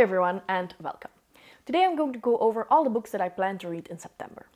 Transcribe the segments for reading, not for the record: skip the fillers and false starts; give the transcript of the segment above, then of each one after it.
Hi everyone and welcome. Today I'm going to go over all the books that I plan to read in September.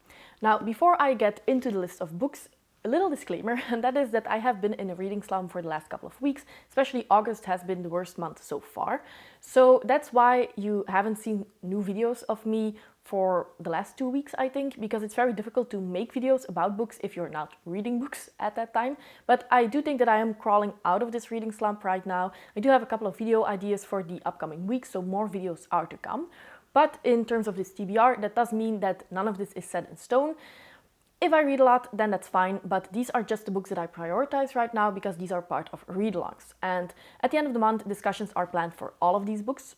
Now, before I get into the list of books, a little disclaimer, and that is that I have been in a reading slump for the last couple of weeks, especially August has been the worst month so far. So that's why you haven't seen new videos of me for the last 2 weeks, I think, because it's very difficult to make videos about books if you're not reading books at that time. But I do think that I am crawling out of this reading slump right now. I do have a couple of video ideas for the upcoming weeks, so more videos are to come. But in terms of this TBR, that does mean that none of this is set in stone. If I read a lot, then that's fine, but these are just the books that I prioritize right now because these are part of read-alongs. And at the end of the month, discussions are planned for all of these books.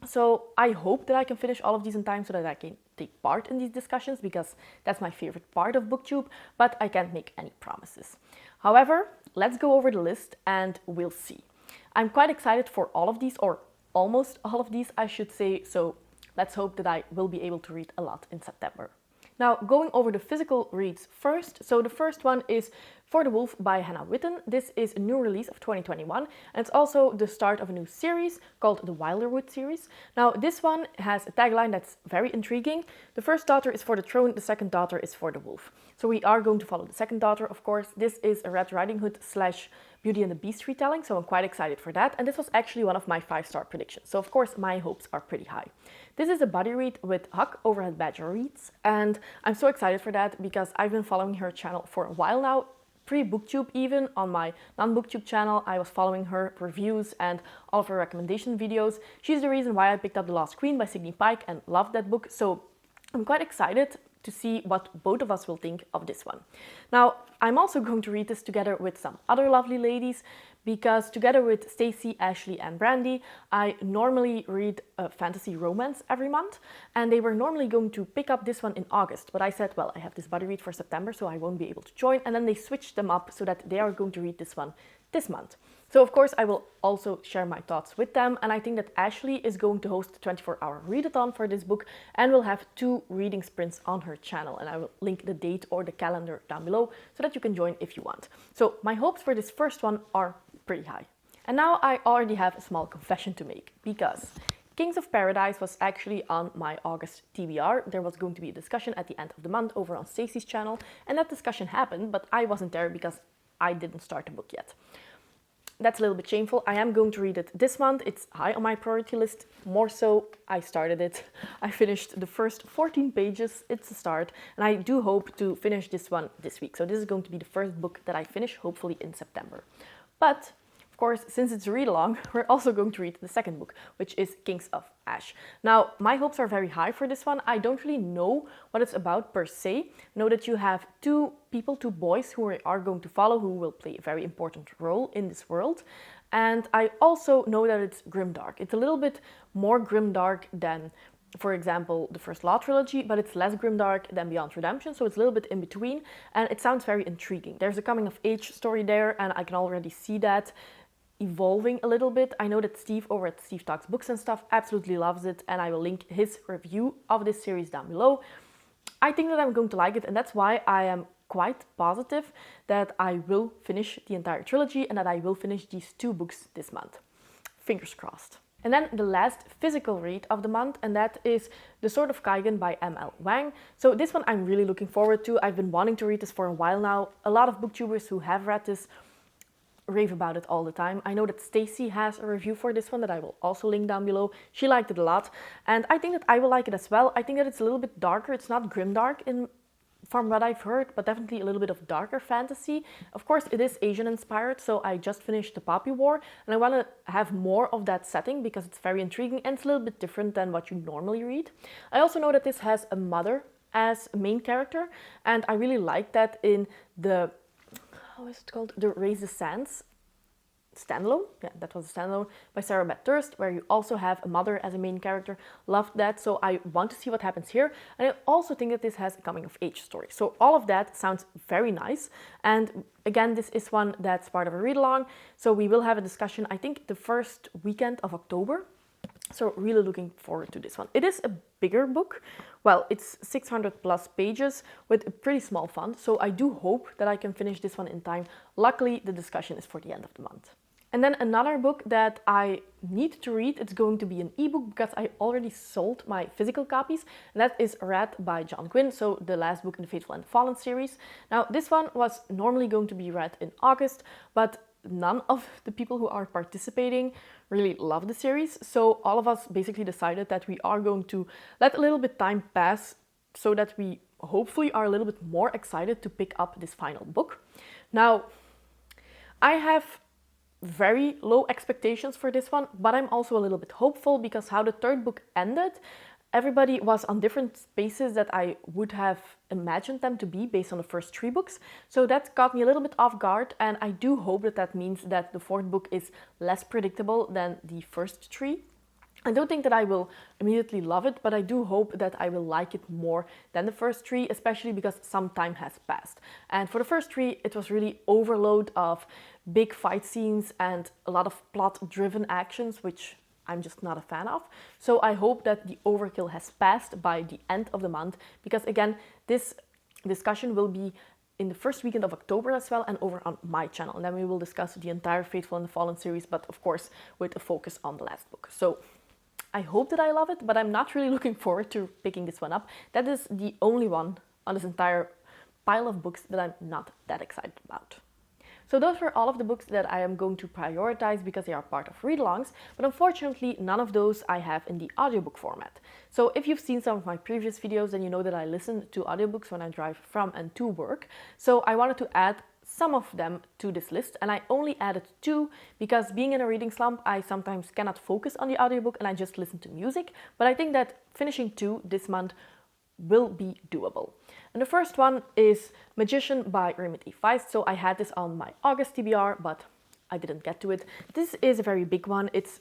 So I hope that I can finish all of these in time so that I can take part in these discussions because that's my favorite part of BookTube, but I can't make any promises. However, let's go over the list and we'll see. I'm quite excited for all of these, or almost all of these, I should say, so let's hope that I will be able to read a lot in September. Now, going over the physical reads first. So the first one is For the Wolf by Hannah Witten. This is a new release of 2021, and it's also the start of a new series called the Wilderwood series. Now, this one has a tagline that's very intriguing. The first daughter is for the throne, the second daughter is for the wolf. So we are going to follow the second daughter, of course. This is a Red Riding Hood / Beauty and the Beast retelling, so I'm quite excited for that. And this was actually one of my 5-star predictions, so of course my hopes are pretty high. This is a buddy read with Huck over at Badger Reads, and I'm so excited for that because I've been following her channel for a while now, pre-BookTube even. On my non-BookTube channel, I was following her reviews and all of her recommendation videos. She's the reason why I picked up The Lost Queen by Signy Pike and loved that book, so I'm quite excited to see what both of us will think of this one. Now, I'm also going to read this together with some other lovely ladies because together with Stacy, Ashley and Brandy, I normally read a fantasy romance every month, and they were normally going to pick up this one in August, but I said, well, I have this buddy read for September, so I won't be able to join, and then they switched them up so that they are going to read this one this month. So of course I will also share my thoughts with them, and I think that Ashley is going to host a 24-hour readathon for this book and will have 2 reading sprints on her channel, and I will link the date or the calendar down below so that you can join if you want. So my hopes for this first one are pretty high. And now I already have a small confession to make because Kings of Paradise was actually on my August TBR. There was going to be a discussion at the end of the month over on Stacey's channel, and that discussion happened, but I wasn't there because I didn't start the book yet. That's a little bit shameful. I am going to read it this month. It's high on my priority list. More so, I started it. I finished the first 14 pages. It's a start. And I do hope to finish this one this week. So this is going to be the first book that I finish, hopefully in September. But of course, since it's a read-along, we're also going to read the second book, which is Kings of Ash. Now, my hopes are very high for this one. I don't really know what it's about per se. I know that you have 2 people, 2 boys who are going to follow, who will play a very important role in this world. And I also know that it's grimdark. It's a little bit more grimdark than, for example, the First Law trilogy, but it's less grimdark than Beyond Redemption, so it's a little bit in between, and it sounds very intriguing. There's a coming-of-age story there, and I can already see that evolving a little bit. I know that Steve over at Steve Talks Books and Stuff absolutely loves it, and I will link his review of this series down below. I think that I'm going to like it, and that's why I am quite positive that I will finish the entire trilogy and that I will finish these 2 books this month. Fingers crossed. And then the last physical read of the month, and that is The Sword of Kaigen by M.L. Wang. So this one I'm really looking forward to. I've been wanting to read this for a while now. A lot of booktubers who have read this rave about it all the time. I know that Stacy has a review for this one that I will also link down below. She liked it a lot, and I think that I will like it as well. I think that it's a little bit darker. It's not grimdark from what I've heard, but definitely a little bit of darker fantasy. Of course, it is Asian inspired, so I just finished The Poppy War, and I want to have more of that setting because it's very intriguing and it's a little bit different than what you normally read. I also know that this has a mother as a main character, and I really like that in the how is it called? The Raise the Sands standalone. Yeah, that was a standalone by Sarah Beth Durst, where you also have a mother as a main character. Loved that, so I want to see what happens here. And I also think that this has a coming-of-age story. So all of that sounds very nice. And again, this is one that's part of a read-along, so we will have a discussion, I think, the first weekend of October. So really looking forward to this one. It is a bigger book. Well, it's 600 plus pages with a pretty small font, so I do hope that I can finish this one in time. Luckily, the discussion is for the end of the month. And then another book that I need to read, it's going to be an ebook because I already sold my physical copies, and that is Red by John Gwynne, so the last book in the Faithful and Fallen series. Now, this one was normally going to be read in August, but none of the people who are participating really love the series, so all of us basically decided that we are going to let a little bit time pass so that we hopefully are a little bit more excited to pick up this final book. Now, I have very low expectations for this one, but I'm also a little bit hopeful because how the third book ended, everybody was on different spaces that I would have imagined them to be based on the first 3 books. So that got me a little bit off guard, and I do hope that that means that the 4th book is less predictable than the first 3. I don't think that I will immediately love it, but I do hope that I will like it more than the first 3, especially because some time has passed. And for the first 3, it was really overload of big fight scenes and a lot of plot-driven actions, which I'm just not a fan of. So I hope that the overkill has passed by the end of the month, because again, this discussion will be in the first weekend of October as well, and over on my channel. And then we will discuss the entire Faithful and the Fallen series, but of course with a focus on the last book. So I hope that I love it, but I'm not really looking forward to picking this one up. That is the only one on this entire pile of books that I'm not that excited about. So those were all of the books that I am going to prioritize because they are part of read-alongs, but unfortunately none of those I have in the audiobook format. So if you've seen some of my previous videos, then you know that I listen to audiobooks when I drive from and to work. So I wanted to add some of them to this list, and I only added 2 because being in a reading slump, I sometimes cannot focus on the audiobook and I just listen to music. But I think that finishing 2 this month will be doable. And the first one is Magician by Remedy Feist. So I had this on my August TBR, but I didn't get to it. This is a very big one. It's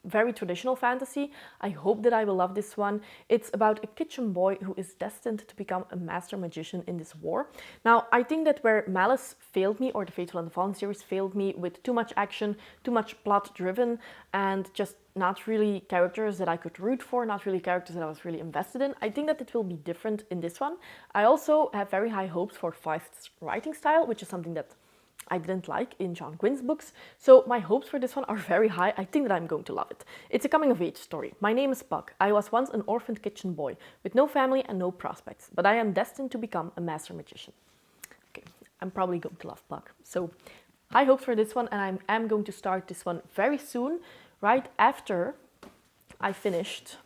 very traditional fantasy. I hope that I will love this one. It's about a kitchen boy who is destined to become a master magician in this war. Now, I think that where Malice failed me, or the Faithful and the Fallen series failed me with too much action, too much plot driven, and just not really characters that I could root for, not really characters that I was really invested in. I think that it will be different in this one. I also have very high hopes for Feist's writing style, which is something that I didn't like in John Gwynne's books, so my hopes for this one are very high. I think that I'm going to love it. It's a coming-of-age story. My name is Puck. I was once an orphaned kitchen boy with no family and no prospects, but I am destined to become a master magician. Okay, I'm probably going to love Puck. So high hopes for this one, and I am going to start this one very soon, right after I finished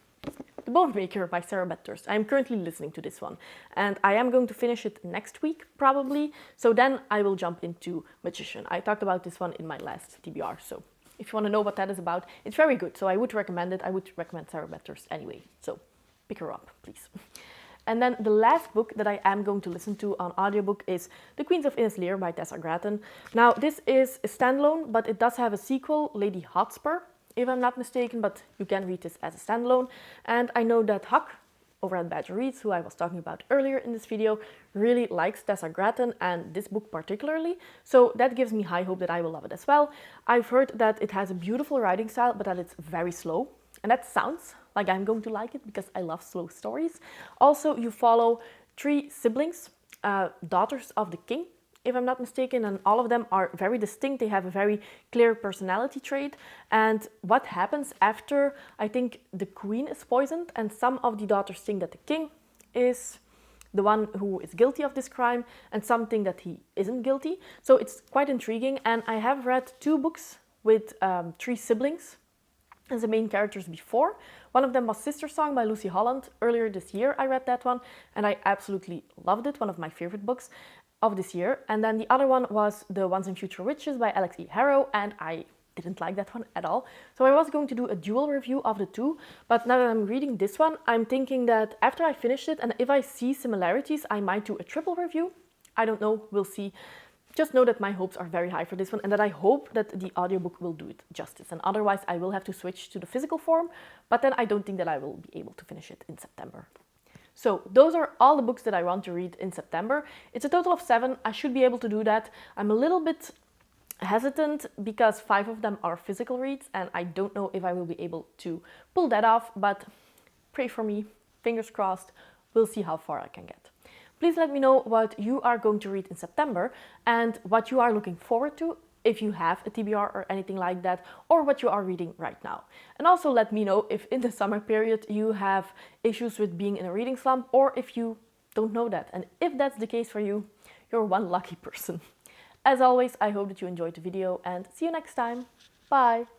The Bone Maker by Sarah Betters. I am currently listening to this one, and I am going to finish it next week, probably. So then I will jump into Magician. I talked about this one in my last TBR, so if you want to know what that is about, it's very good. So I would recommend it. I would recommend Sarah Betters anyway. So pick her up, please. And then the last book that I am going to listen to on audiobook is The Queens of Innis Lear by Tessa Grattan. Now, this is a standalone, but it does have a sequel, Lady Hotspur, if I'm not mistaken, but you can read this as a standalone. And I know that Huck over at Badger Reads, who I was talking about earlier in this video, really likes Tessa Grattan and this book particularly. So that gives me high hope that I will love it as well. I've heard that it has a beautiful writing style, but that it's very slow. And that sounds like I'm going to like it because I love slow stories. Also, you follow 3 siblings, daughters of the king, if I'm not mistaken, and all of them are very distinct. They have a very clear personality trait. And what happens after, I think, the queen is poisoned, and some of the daughters think that the king is the one who is guilty of this crime, and some think that he isn't guilty. So it's quite intriguing, and I have read 2 books with 3 siblings as the main characters before. One of them was Sister Song by Lucy Holland. Earlier this year I read that one, and I absolutely loved it, one of my favorite books of this year. And then the other one was The Once and Future Witches by Alex E. Harrow, and I didn't like that one at all. So I was going to do a dual review of the 2, but now that I'm reading this one, I'm thinking that after I finish it, and if I see similarities, I might do a triple review. I don't know, we'll see. Just know that my hopes are very high for this one, and that I hope that the audiobook will do it justice, and otherwise I will have to switch to the physical form, but then I don't think that I will be able to finish it in September. So those are all the books that I want to read in September. It's a total of 7. I should be able to do that. I'm a little bit hesitant because 5 of them are physical reads, and I don't know if I will be able to pull that off, but pray for me, fingers crossed. We'll see how far I can get. Please let me know what you are going to read in September and what you are looking forward to if you have a TBR or anything like that, or what you are reading right now. And also let me know if in the summer period you have issues with being in a reading slump, or if you don't know that. And if that's the case for you, you're one lucky person. As always, I hope that you enjoyed the video and see you next time. Bye!